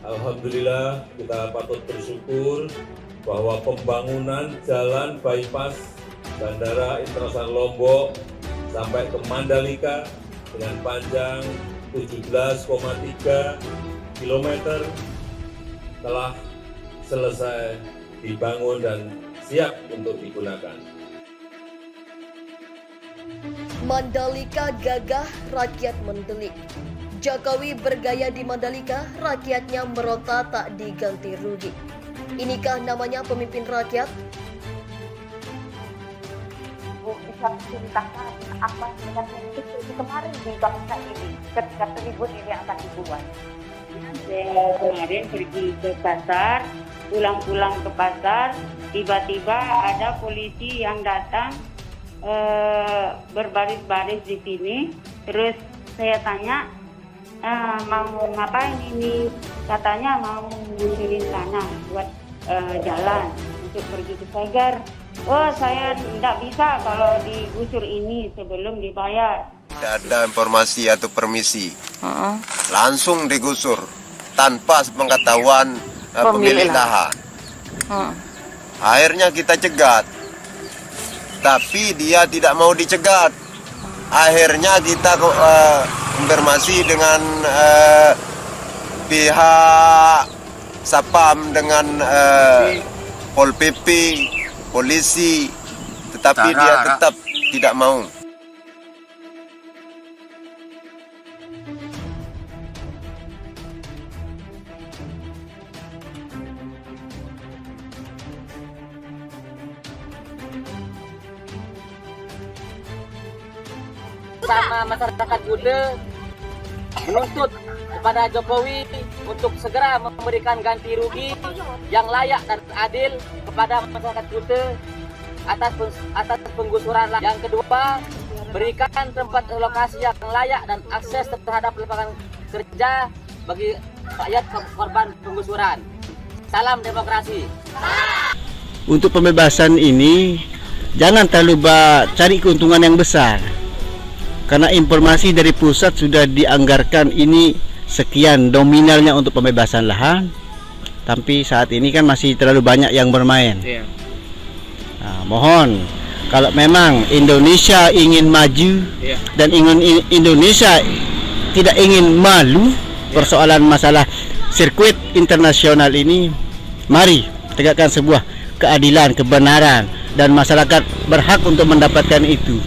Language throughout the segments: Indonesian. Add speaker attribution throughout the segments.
Speaker 1: Alhamdulillah kita patut bersyukur bahwa pembangunan jalan bypass Bandara Internasional Lombok sampai ke Mandalika dengan panjang 17,3 km telah selesai dibangun dan siap untuk digunakan.
Speaker 2: Mandalika gagah, rakyat mendelik. Jokowi bergaya di Mandalika, rakyatnya meronta tak diganti rugi. Inikah namanya pemimpin rakyat?
Speaker 3: Bisa ceritakan apa sebenarnya itu kemarin di bangsa ini ketika tribun ini akan dibuat. Kemarin pergi ke pasar, pulang-pulang ke pasar, tiba-tiba ada polisi yang datang berbaris-baris di sini. Terus saya tanya, mau ngapain ini? Katanya mau ngusirin tanah buat jalan untuk pergi ke Seger. Oh, saya tidak bisa kalau digusur ini sebelum dibayar.
Speaker 4: Tidak ada informasi atau permisi, langsung digusur tanpa pengetahuan pemilik lahan. Akhirnya kita cegat, tapi dia tidak mau dicegat. Akhirnya kita konfirmasi dengan pihak Sapam dengan Pol PP, polisi, tetapi dia tetap tidak mau.
Speaker 5: Sama masyarakat Kuta menuntut kepada Jokowi untuk segera memberikan ganti rugi yang layak dan adil kepada masyarakat Kuta atas penggusuran. Yang kedua, berikan tempat lokasi yang layak dan akses terhadap lapangan kerja bagi rakyat korban penggusuran. Salam demokrasi.
Speaker 6: Untuk pembebasan ini jangan terlalu cari keuntungan yang besar. Karena informasi dari pusat sudah dianggarkan ini sekian nominalnya untuk pembebasan lahan, tapi saat ini kan masih terlalu banyak yang bermain. Nah, mohon kalau memang Indonesia ingin maju dan ingin Indonesia tidak ingin malu persoalan masalah sirkuit internasional ini, mari tegakkan sebuah keadilan, kebenaran, dan masyarakat berhak untuk mendapatkan itu.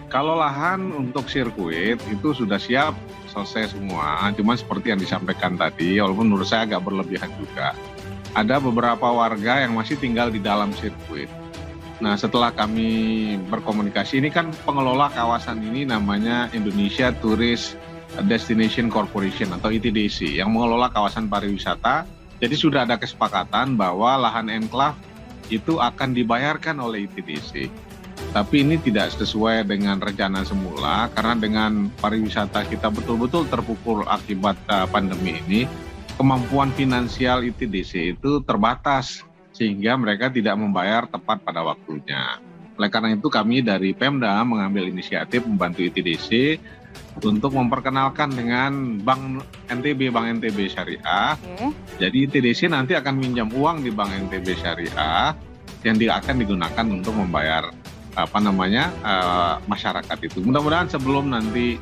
Speaker 7: Kalau lahan untuk sirkuit itu sudah siap, selesai semua. Cuma seperti yang disampaikan tadi, walaupun menurut saya agak berlebihan juga. Ada beberapa warga yang masih tinggal di dalam sirkuit. Nah, setelah kami berkomunikasi, ini kan pengelola kawasan ini namanya Indonesia Tourist Destination Corporation atau ITDC yang mengelola kawasan pariwisata. Jadi sudah ada kesepakatan bahwa lahan enclave itu akan dibayarkan oleh ITDC. Tapi ini tidak sesuai dengan rencana semula karena dengan pariwisata kita betul-betul terpukul akibat pandemi ini, kemampuan finansial ITDC itu terbatas sehingga mereka tidak membayar tepat pada waktunya. Oleh karena itu kami dari Pemda mengambil inisiatif membantu ITDC untuk memperkenalkan dengan Bank NTB Syariah. Jadi ITDC nanti akan minjam uang di Bank NTB Syariah yang akan digunakan untuk membayar masyarakat itu. Mudah-mudahan sebelum nanti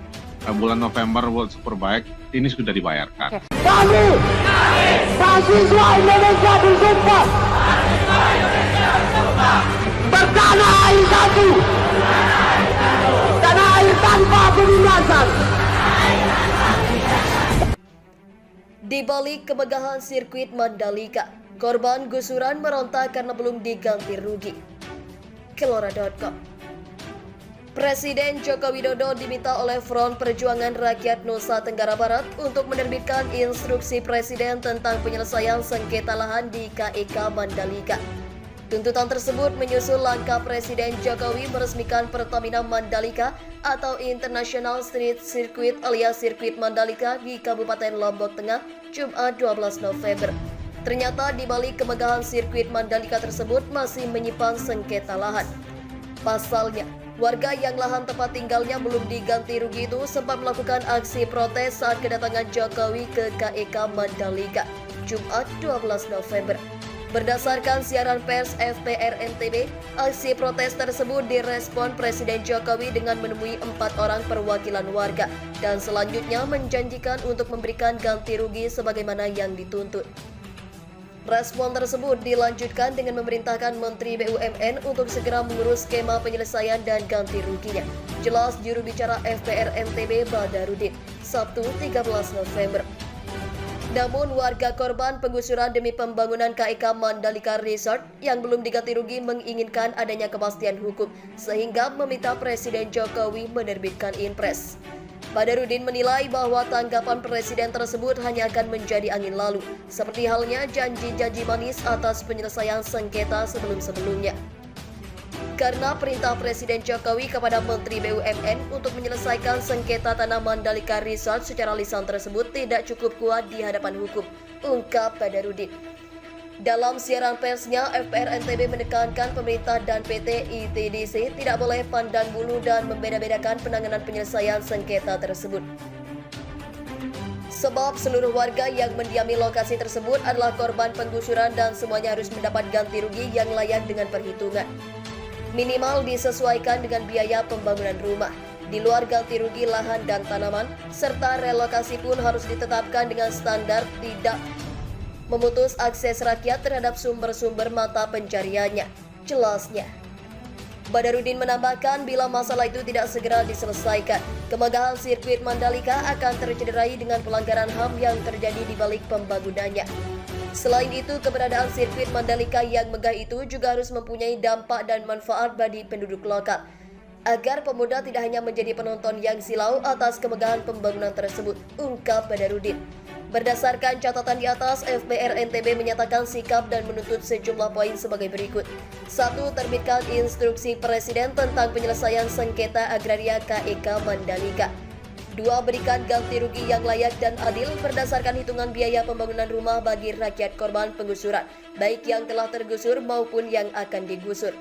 Speaker 7: bulan November World Superbike ini sudah dibayarkan.
Speaker 8: Kami mahasiswa Indonesia bersumpah bertanah air satu, tanah air tanpa penindasan.
Speaker 2: Di balik kemegahan sirkuit Mandalika, korban gusuran meronta karena belum diganti rugi. Kelora.com. Presiden Joko Widodo diminta oleh Front Perjuangan Rakyat Nusa Tenggara Barat untuk menerbitkan instruksi Presiden tentang penyelesaian sengketa lahan di KIK Mandalika. Tuntutan tersebut menyusul langkah Presiden Jokowi meresmikan Pertamina Mandalika atau International Street Circuit alias Sirkuit Mandalika di Kabupaten Lombok Tengah, Jumat 12 November. Ternyata di balik kemegahan sirkuit Mandalika tersebut masih menyimpan sengketa lahan. Pasalnya, warga yang lahan tempat tinggalnya belum diganti rugi itu sempat melakukan aksi protes saat kedatangan Jokowi ke KEK Mandalika, Jumat 12 November. Berdasarkan siaran pers FPR NTB, aksi protes tersebut direspon Presiden Jokowi dengan menemui 4 orang perwakilan warga dan selanjutnya menjanjikan untuk memberikan ganti rugi sebagaimana yang dituntut. Respon tersebut dilanjutkan dengan memerintahkan Menteri BUMN untuk segera mengurus skema penyelesaian dan ganti ruginya. Jelas juru bicara FPR NTB Badarudin, Sabtu 13 November. Namun warga korban penggusuran demi pembangunan KEK Mandalika Resort yang belum diganti rugi menginginkan adanya kepastian hukum sehingga meminta Presiden Jokowi menerbitkan Inpres. Badarudin menilai bahwa tanggapan Presiden tersebut hanya akan menjadi angin lalu, seperti halnya janji-janji manis atas penyelesaian sengketa sebelum-sebelumnya. Karena perintah Presiden Jokowi kepada Menteri BUMN untuk menyelesaikan sengketa tanah Mandalika Resort secara lisan tersebut tidak cukup kuat di hadapan hukum, ungkap Badarudin. Dalam siaran persnya, FPR NTB menekankan pemerintah dan PT ITDC tidak boleh pandang bulu dan membeda-bedakan penanganan penyelesaian sengketa tersebut. Sebab seluruh warga yang mendiami lokasi tersebut adalah korban penggusuran dan semuanya harus mendapat ganti rugi yang layak dengan perhitungan. Minimal disesuaikan dengan biaya pembangunan rumah. Di luar ganti rugi lahan dan tanaman, serta relokasi pun harus ditetapkan dengan standar tidak memutus akses rakyat terhadap sumber-sumber mata pencariannya. Jelasnya. Badarudin menambahkan bila masalah itu tidak segera diselesaikan, kemegahan sirkuit Mandalika akan tercederai dengan pelanggaran HAM yang terjadi di balik pembangunannya. Selain itu, keberadaan sirkuit Mandalika yang megah itu juga harus mempunyai dampak dan manfaat bagi penduduk lokal, agar pemuda tidak hanya menjadi penonton yang silau atas kemegahan pembangunan tersebut, ungkap Badarudin. Berdasarkan catatan di atas, FPR NTB menyatakan sikap dan menuntut sejumlah poin sebagai berikut. 1. Terbitkan instruksi Presiden tentang penyelesaian sengketa agraria KEK Mandalika. 2. Berikan ganti rugi yang layak dan adil berdasarkan hitungan biaya pembangunan rumah bagi rakyat korban penggusuran, baik yang telah tergusur maupun yang akan digusur.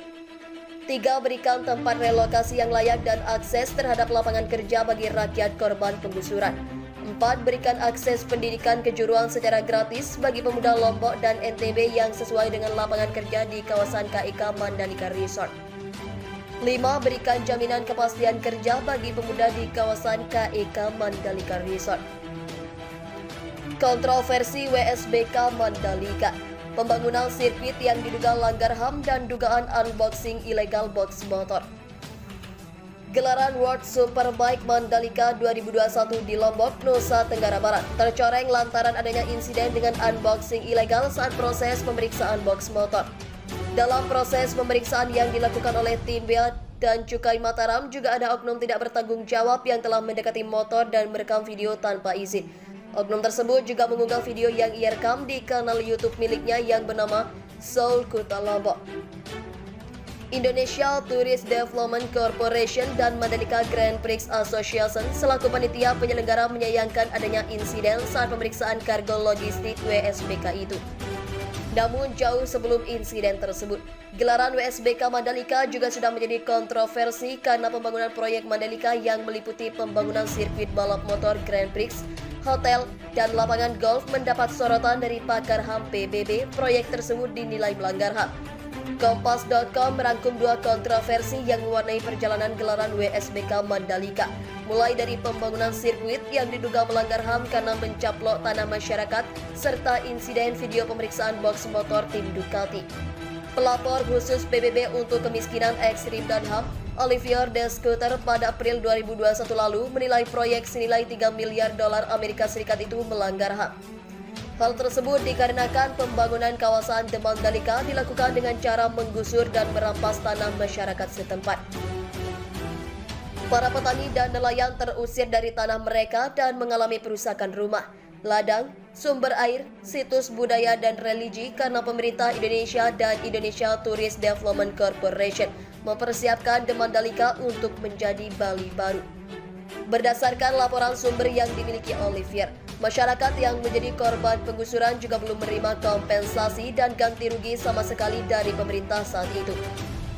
Speaker 2: 3. Berikan tempat relokasi yang layak dan akses terhadap lapangan kerja bagi rakyat korban penggusuran. 4. Berikan akses pendidikan kejuruan secara gratis bagi pemuda Lombok dan NTB yang sesuai dengan lapangan kerja di kawasan KEK Mandalika Resort. 5. Berikan jaminan kepastian kerja bagi pemuda di kawasan KEK Mandalika Resort. Kontroversi WSBK Mandalika. Pembangunan sirkuit yang diduga langgar HAM dan dugaan unboxing ilegal box motor. Gelaran World Superbike Mandalika 2021 di Lombok, Nusa Tenggara Barat tercoreng lantaran adanya insiden dengan unboxing ilegal saat proses pemeriksaan box motor. Dalam proses pemeriksaan yang dilakukan oleh tim Bea dan Cukai Mataram juga ada oknum tidak bertanggung jawab yang telah mendekati motor dan merekam video tanpa izin. Oknum tersebut juga mengunggah video yang ia rekam di kanal YouTube miliknya yang bernama Soul Kuta Lombok. Indonesia Tourist Development Corporation dan Mandalika Grand Prix Association selaku panitia penyelenggara menyayangkan adanya insiden saat pemeriksaan kargo logistik WSBK itu. Namun jauh sebelum insiden tersebut, gelaran WSBK Mandalika juga sudah menjadi kontroversi karena pembangunan proyek Mandalika yang meliputi pembangunan sirkuit balap motor Grand Prix, hotel, dan lapangan golf mendapat sorotan dari pakar HAM PBB. Proyek tersebut dinilai melanggar HAM. Kompas.com merangkum 2 kontroversi yang mewarnai perjalanan gelaran WSBK Mandalika, mulai dari pembangunan sirkuit yang diduga melanggar HAM karena mencaplok tanah masyarakat, serta insiden video pemeriksaan box motor tim Ducati. Pelapor khusus PBB untuk kemiskinan ekstrim dan HAM, Olivier De Scutter pada April 2021 lalu menilai proyek senilai $3 miliar Amerika Serikat itu melanggar HAM. Hal tersebut dikarenakan pembangunan kawasan The Mandalika dilakukan dengan cara menggusur dan merampas tanah masyarakat setempat. Para petani dan nelayan terusir dari tanah mereka dan mengalami perusakan rumah, ladang, sumber air, situs budaya dan religi karena pemerintah Indonesia dan Indonesia Tourist Development Corporation mempersiapkan The Mandalika untuk menjadi Bali baru. Berdasarkan laporan sumber yang dimiliki Olivier, masyarakat yang menjadi korban penggusuran juga belum menerima kompensasi dan ganti rugi sama sekali dari pemerintah saat itu.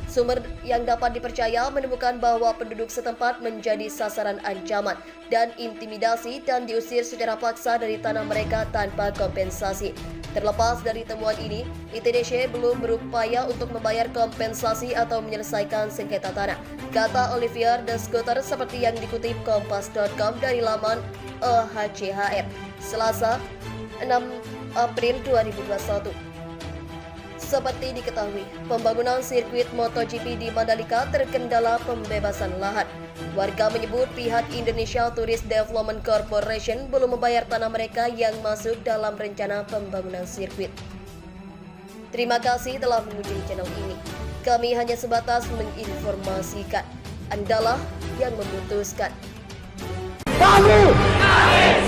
Speaker 2: Sumber yang dapat dipercaya menemukan bahwa penduduk setempat menjadi sasaran ancaman dan intimidasi dan diusir secara paksa dari tanah mereka tanpa kompensasi. Terlepas dari temuan ini, ITDC belum berupaya untuk membayar kompensasi atau menyelesaikan sengketa tanah, kata Olivier de Scutter seperti yang dikutip Kompas.com dari laman EHCHR, Selasa 6 April 2021. Seperti diketahui, pembangunan sirkuit MotoGP di Mandalika terkendala pembebasan lahan. Warga menyebut pihak Indonesia Tourist Development Corporation belum membayar tanah mereka yang masuk dalam rencana pembangunan sirkuit. Terima kasih telah mengunjungi channel ini. Kami hanya sebatas menginformasikan. Andalah yang memutuskan.
Speaker 8: Kami,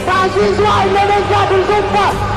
Speaker 8: mahasiswa Indonesia bersumpah